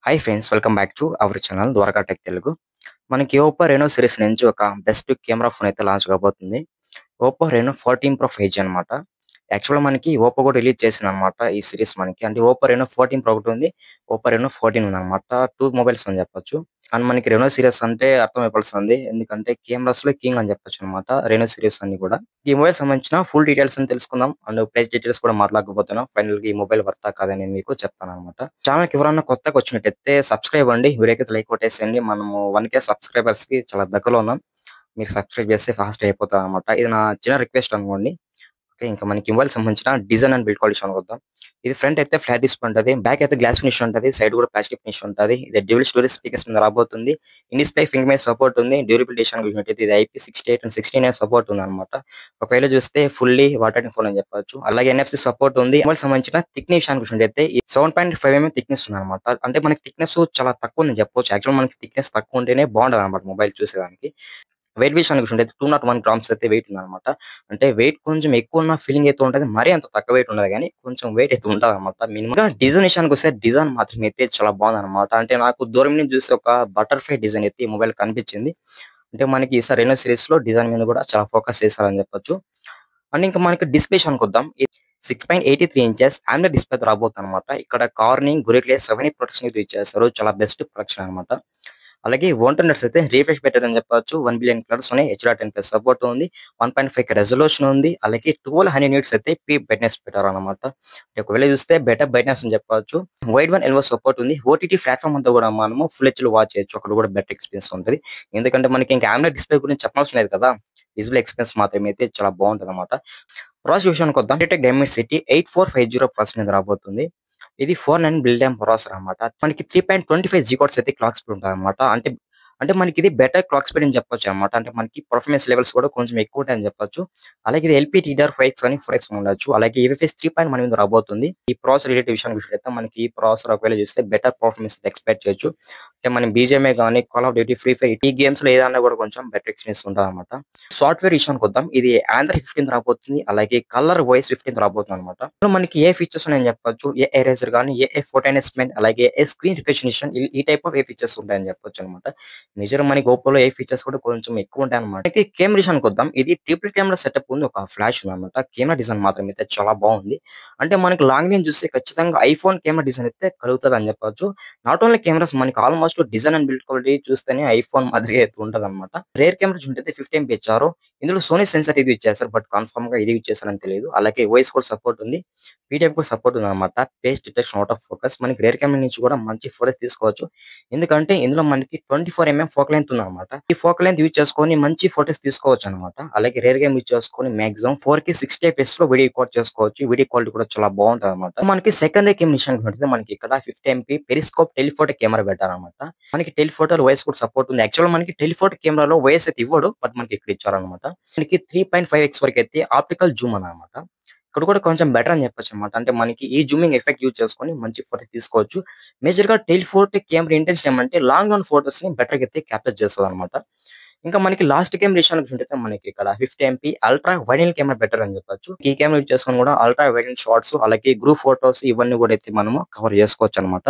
Hi friends, welcome back to our channel Dwaraka tech Telugu. మనకి Oppo Reno series నుంచి ఒక best camera phone అయితే launch కాబోతుంది. ఓప్పో రెనో 14 ప్రో 5G అనమాట. యాక్చువల్‌గా మనకి ఓప్పో కూడా రిలీజ్ చేసిందనమాట ఈ సిరీస్ మనకి. అంటే ఓప్పో రెనో 14 ప్రో ఒకటుంది. ఓప్పో రెనో 14 ఉందనమాట. 2 మొబైల్స్ అని చెప్పొచ్చు. అండ్ మనకి రెనో సీరీస్ అంటే అర్థమైపోతుంది. ఎందుకంటే కెమెరాస్‌లో కింగ్ అని చెప్పొచ్చనమాట రెనో సీరీస్ అన్ని కూడా. ఈ మొబైల్ సంబంధించిన ఫుల్ డీటెయిల్స్ అని తెలుసుకుందాం. అండ్ ప్రైస్ డీటెయిల్స్ కూడా మాట్లాడకపోతున్నాం. ఫైనల్‌గా ఈ మొబైల్ వర్తా కాదని మీకు చెప్తాననమాట. ఛానెల్‌కి ఎవరైనా కొత్తగా వచ్చినట్టయితే సబ్స్క్రైబ్ అండి. వీడియోకైతే లైక్ కొట్టేసేయండి. మనము 1K సబ్స్క్రైబర్స్‌కి చాలా దగ్గరలో ఉన్నాం. మీరు సబ్స్క్రైబ్ చేస్తే ఫాస్ట్‌గా అయిపోతారనమాట. ఇది నా చిన్న రిక్వెస్ట్ అనుకోండి. ఓకే. ఇంకా మనకి మొబైల్‌కి సంబంధించిన డిజైన్ అండ్ బిల్డ్ క్వాలిటీ విషయానికి వద్దాం. ఇది ఫ్రంట్ అయితే ఫ్లాట్ డిస్ప్లే ఉంటది. బ్యాక్ అయితే గ్లాస్ ఫినిష్ ఉంటది. సైడ్ కూడా ప్లాస్టిక్ ఫినిష్ ఉంటది. ఇది డ్యూయల్ స్టోరేజ్ స్పీకర్స్ మీద రాబోతుంది. In display finger print support ఉంది. డ్యూరబిలిటీ విషయానికి చూసినట్టయితే ఇది IP68 అండ్ 69 సపోర్ట్ ఉందన్నమాట. ఒకవేళ చూస్తే ఫుల్లీ వాటర్ ఫోన్ అని చెప్పొచ్చు. అలాగే NFC సపోర్ట్ ఉంది. మొబైల్ సంబంధించిన థిక్‌నెస్ విషయానికి చూసినట్టయితే 7.5 mm థిక్‌నెస్ ఉందన్నమాట. అంటే మనకి థిక్‌నెస్ చాలా తక్కువ ఉందని చెప్పొచ్చు. యాక్చువల్‌గా మనకి థిక్‌నెస్ తక్కువ ఉంటేనే బాగుంటదన్నమాట మొబైల్ చూసేదానికి. వెయిట్ విషయానికి చూసుకుంటే 201 గ్రామ్స్ అయితే వెయిట్ ఉందన్నమాట. అంటే వెయిట్ కొంచెం ఎక్కువ ఉన్న ఫీలింగ్ అయితే ఉంటది. మరీ అంత తక్కువ వెయిట్ ఉండదు గానీ, కొంచెం వెయిట్ అయితే ఉంటదన్నమాట. మినిమమ్‌గా డిజైన్ విషయానికొస్తే డిజైన్ మాత్రం అయితే చాలా బాగుందన్నమాట. అంటే నాకు దూరం నుంచి చూస్తే ఒక బటర్‌ఫ్లై డిజైన్ అయితే ఈ మొబైల్ కనిపించింది. అంటే మనకి ఈసారి రెనో సీరీస్‌లో డిజైన్ మీద కూడా చాలా ఫోకస్ చేశారని చెప్పొచ్చు. అండ్ ఇంకా మనకి డిస్ప్లే విషయానికొద్దాం. 6.83 inches AMOLED డిస్ప్లేతో రాబోతుందన్నమాట. ఇక్కడ కార్నింగ్, గొరిల్లా 7 ప్రొటెక్షన్ అయితే ఇచ్చేస్తారు. చాలా బెస్ట్ ప్రొటెక్షన్ అన్నమాట. అలాగే 120 హెర్ట్జ్ అయితే రిఫ్రెష్ బెటర్ అని చెప్పొచ్చు. 1 బిలియన్ కలర్స్ ఉన్నాయి. HDR10+ సపోర్ట్ ఉంది. 1.5K రెజల్యూషన్ ఉంది. అలాగే 1200 నిట్స్ అయితే పీక్ బ్రైట్‌నెస్ పెట్టారన్నమాట. ఒకవేళ చూస్తే బెటర్ బ్రైట్‌నెస్ అని చెప్పొచ్చు. వైడ్ వన్ ఎల్ఓ సపోర్ట్ ఉంది. ఓటీటీ ప్లాట్‌ఫామ్ అంతా కూడా మనము ఫుల్ హెచ్‌లో వాచ్ చేయొచ్చు. అక్కడ కూడా బెటర్ ఎక్స్‌పీరియన్స్ ఉంటది. ఎందుకంటే మనకి ఇంకా AMOLED డిస్ప్లే గురించి చెప్పనవసరం లేదు కదా! విజువల్ ఎక్స్‌పీరియన్స్ మాత్రం అయితే చాలా బాగుంటదన్నమాట. ప్రాసెసర్ విషయానికొద్దాం. MediaTek Dimensity 8450 ప్రాసెసర్ మీద రాబోతుంది. ఇది 4 బిల్డ్ టైమ్ ప్రాసెసర్ అన్నమాట. మనకి 3.25 జిగాహెర్ట్జ్ అయితే క్లాక్ స్పీడ్ ఉంటదన్నమాట. అంటే మనకి ఇది బెటర్ క్లాక్ స్పీడ్ అని చెప్పొచ్చన్నమాట. అంటే మనకి పర్ఫార్మెన్స్ లెవెల్స్ కూడా కొంచెం ఎక్కువ ఉంటాయని చెప్పొచ్చు. అలాగే ఇది LPDDR5X అని 4X ఉండొచ్చు. అలాగే UFS 3.1 మీద రాబోతుంది. ఈ ప్రాసెసర్ రిలేటెడ్ విషయానికి చూస్తే మనకి ఈ ప్రాసెసర్ ఒకవేళ చూస్తే బెటర్ పర్ఫార్మెన్స్ ఎక్స్‌పెక్ట్ చేయొచ్చు. అంటే మనం బీజీఎంఐ గాని, call of duty, free fire ఈ గేమ్స్‌లో ఏదన్నా కూడా కొంచెం బెటర్ ఎక్స్‌పీరియన్స్ ఉంటదన్నమాట. సాఫ్ట్‌వేర్ విషయానికొద్దాం. ఇది ఆండ్రాయిడ్ 15 రాబోతుంది. అలాగే కలర్ OS 15 రాబోతుందన్నమాట. ఇందులో మనకి ఏ ఫీచర్స్ ఉన్నాయని చెప్పొచ్చు. ఏఐ ఎరేజర్ గాని, ఏఐ ఫోటో ఎన్హాన్స్‌మెంట్ అలాగే స్క్రీన్ రికగ్నిషన్ ఈ టైప్ ఆఫ్ ఫీచర్స్ ఉంటాయని చెప్పొచ్చన్నమాట. మేజర్‌గా మనకి ఓప్పోలో ఏ ఫీచర్స్ కూడా కొంచెం ఎక్కువ ఉంటాయన్నమాట. మనకి కెమెరా విషయానికొద్దాం. ఇది ట్రిపుల్ కెమెరా సెటప్ ఉంది. ఒక ఫ్లాష్ ఉందన్నమాట. కెమెరా డిజైన్ మాత్రం అయితే చాలా బాగుంది. అంటే మనకి లాంగ్ రేంజ్ చూస్తే ఖచ్చితంగా ఐఫోన్ కెమెరా డిజైన్ అయితే కలుగుతదని చెప్పొచ్చు. నాట్ ఓన్లీ కెమెరాస్ మనకి almost design and build quality చూస్తేనే ఐఫోన్ మాదిరిగా అయితే ఉంటదన్నమాట. రేర్ కెమెరా చూసుకుంటే 50 ఎంపీ ఇచ్చారు. ఇందులో సోనీ సెన్సార్ ఇది ఇచ్చేసారు. బట్ కన్ఫర్మ్‌గా ఇది ఇచ్చేసారని తెలీదు. అలాగే వాయిస్ కూడా సపోర్ట్ ఉంది. పీడిఎఫ్ కూడా సపోర్ట్ ఉందన్నమాట. Face detection out of focus. మనకి రేర్ కెమెరా నుంచి కూడా మంచి ఫోటోస్ తీసుకోవచ్చు. ఎందుకంటే ఇందులో మనకి 24 ఫోకల్ లెంగ్త్ ఉందన్నమాట. ఈ ఫోకల్ లెంగ్త్ యూజ్ చేసుకొని మంచి ఫోటోస్ తీసుకోవచ్చన్నమాట. అలాగే రేర్ గేమ్ యూజ్ చేసుకొని మాక్సిమం 4K 60 ఎఫ్‌పిఎస్‌లో వీడియో రికార్డ్ చేసుకోవచ్చు. వీడియో క్వాలిటీ కూడా చాలా బాగుంటదన్నమాట. మనకి సెకండరీ కెమెరా విషయానికి వస్తే మనకి ఇక్కడ 50 ఎంపీ పెరిస్కోప్ టెలిఫోటో కెమెరా పెట్టారన్నమాట. మనకి టెలిఫోటోలో వాయిస్ కూడా సపోర్ట్ ఉంది. యాక్చువల్‌గా మనకి టెలిఫోటో కెమెరాలో వాయిస్ అయితే ఇవ్వడు. బట్ మనకి ఇక్కడ ఇచ్చారన్నమాట. మనకి 3.5x వరకు అయితే ఆప్టికల్ జూమ్ అన్నమాట. ఇక్కడ కూడా కొంచెం బెటర్ అని చెప్పొచ్చన్నమాట. అంటే మనకి ఈ జూమింగ్ ఎఫెక్ట్ యూజ్ చేసుకొని మంచి ఫోటోస్ తీసుకోవచ్చు. మేజర్‌గా టెలిఫోటో కెమెరా ఇంటెన్షన్ ఏమంటే లాంగ్ రన్ ఫోటోస్‌ని బెటర్‌గా అయితే క్యాప్చర్ చేస్తదన్నమాట. ఇంకా మనకి లాస్ట్ కెమెరా విషయానికి చూసుకుంటే మనకి ఇక్కడ 50 MP ultra wide angle camera better అని చెప్పొచ్చు. ఈ కెమెరా యూజ్ చేసుకొని కూడా అల్ట్రా వైడ్ యాంగిల్ షాట్స్ అలాగే గ్రూప్ ఫోటోస్ ఇవన్నీ కూడా అయితే మనము కవర్ చేసుకోవచ్చన్నమాట.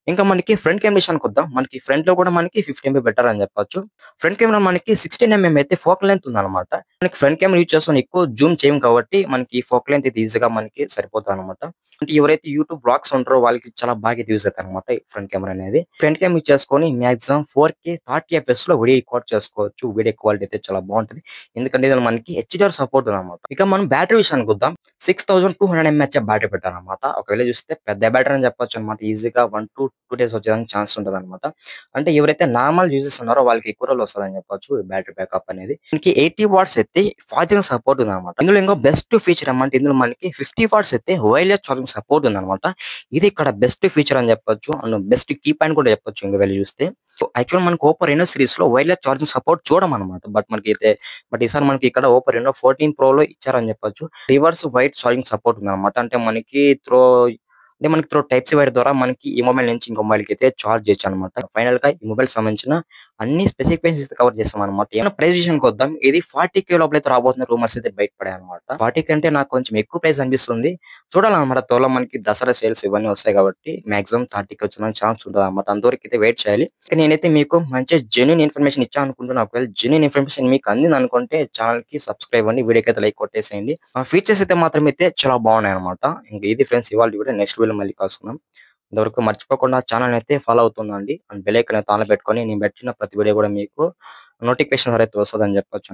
ఇంకా మనకి ఫ్రంట్ కెమెరా విషయానికొద్దాం. మనకి ఫ్రంట్‌లో కూడా మనకి 50 ఎంపీ బెటర్ అని చెప్పొచ్చు. ఫ్రంట్ కెమెరా మనకి 16 అయితే ఫోకల్ లెంగ్త్ ఉందన్నమాట. మనకి ఫ్రంట్ కెమెరా యూజ్ చేసుకొని ఎక్కువ జూమ్ చేయం కాబట్టి మనకి ఫోకల్ లెంగ్త్ అయితే ఈజీగా మనకి సరిపోతదన్నమాట. అంటే ఎవరైతే యూట్యూబ్ వ్లాగ్స్ ఉంటారో వాళ్ళకి చాలా బాగా ఇది యూజ్ అవుతదన్నమాట ఈ ఫ్రంట్ కెమెరా అనేది. ఫ్రంట్ కెమెరా యూజ్ చేసుకొని మాక్సిమం 4K 30 ఎఫ్‌పిఎస్‌లో వీడియో రికార్డ్ చేసుకోవచ్చు. వీడియో క్వాలిటీ అయితే చాలా బాగుంటది. ఎందుకంటే ఇందులో మనకి HDR సపోర్ట్ ఉందన్నమాట. ఇక మనం బ్యాటరీ విషయానికొద్దాం. 6200 ఎంఏహెచ్ బ్యాటరీ పెట్టారన్నమాట. ఒకవేళ చూస్తే పెద్ద బ్యాటరీ అని చెప్పొచ్చన్నమాట. ఈజీగా 1-2 డేస్ వచ్చేదానికి ఛాన్స్ ఉంటదన్నమాట. అంటే ఎవరైతే నార్మల్ యూజర్స్ ఉన్నారో వాళ్ళకి ఎక్కువ రోజులు వస్తదని చెప్పొచ్చు ఈ బ్యాటరీ బ్యాకప్ అనేది. మనకి 80 వాట్స్ అయితే ఫాస్ట్ ఛార్జింగ్ సపోర్ట్ ఉందన్నమాట. ఇందులో ఇంకో బెస్ట్ ఫీచర్ ఏమంటే ఇందులో మనకి 50 వాట్స్ అయితే వైర్లెస్ ఛార్జింగ్ సపోర్ట్ ఉందన్నమాట. ఇది ఇక్కడ బెస్ట్ ఫీచర్ అని చెప్పొచ్చు. అండ్ బెస్ట్ కీ పాయింట్ కూడా చెప్పొచ్చు ఇంక వెళ్లి చూస్తే. యాక్చువల్ మనకి ఓప్పో రెనో సీరీస్‌లో వైర్లెస్ ఛార్జింగ్ సపోర్ట్ చూడమన్నమాట. బట్ ఈసారి మనకి ఇక్కడ ఓప్పో రెనో 14 ప్రోలో ఇచ్చారని చెప్పొచ్చు. రివర్స్ వైర్ ఛార్జింగ్ సపోర్ట్ ఉందన్నమాట. అంటే మనకి అంటే మనకి త్రూ టైప్ సి వైర్ ద్వారా మనకి ఈ మొబైల్ నుంచి ఇంకో మొబైల్‌కి అయితే చార్జ్ చేయొచ్చనమాట. ఫైనల్‌గా ఈ మొబైల్ సంబంధించిన అన్ని స్పెసిఫికేషన్స్ అయితే కవర్ చేసామనమాట. ఏమైనా ప్రైస్ విషయానికొద్దాం. ఇది 40,000 లోపలైతే రాబోతున్న రూమర్స్ అయితే బయట పడాయన్నమాట. 40 కంటే నాకు కొంచెం ఎక్కువ ప్రైస్ అనిపిస్తుంది. చూడాలన్నమాట. త్వరలో మనకి దసరా సేల్స్ ఇవన్నీ వస్తాయి కాబట్టి మాక్సిమం 30కి వచ్చేదానికి ఛాన్స్ ఉంటదన్నమాట. అంతవరకైతే వెయిట్ చేయాలి. ఇక నేనైతే మీకు మంచి జెన్యూన్ ఇన్ఫర్మేషన్ ఇచ్చాను అనుకుంటున్నా. ఒకవేళ జెన్యూన్ ఇన్ఫర్మేషన్ మీకు అందిందనుకుంటే ఛానెల్‌కి సబ్స్క్రైబ్ అవ్వండి. వీడియోకైతే లైక్ కొట్టేసేయండి. ఫీచర్స్ అయితే మాత్రం అయితే చాలా బాగున్నాయన్నమాట. ఇంక ఇది ఫ్రెండ్స్ ఇవాల్టి వీడియో. నెక్స్ట్ వీడియోలో మళ్ళీ కలుసుకుందాం. ఇంతవరకు మర్చిపోకుండా ఛానెల్‌ని అయితే ఫాలో అవుతుండండి. అండ్ బెల్ ఐకాన్ అయితే ఆన్‌లో పెట్టుకొని నేను పెట్టిన ప్రతి వీడియో కూడా మీకు నోటిఫికేషన్ ద్వారా అయితే వస్తదని చెప్పొచ్చు.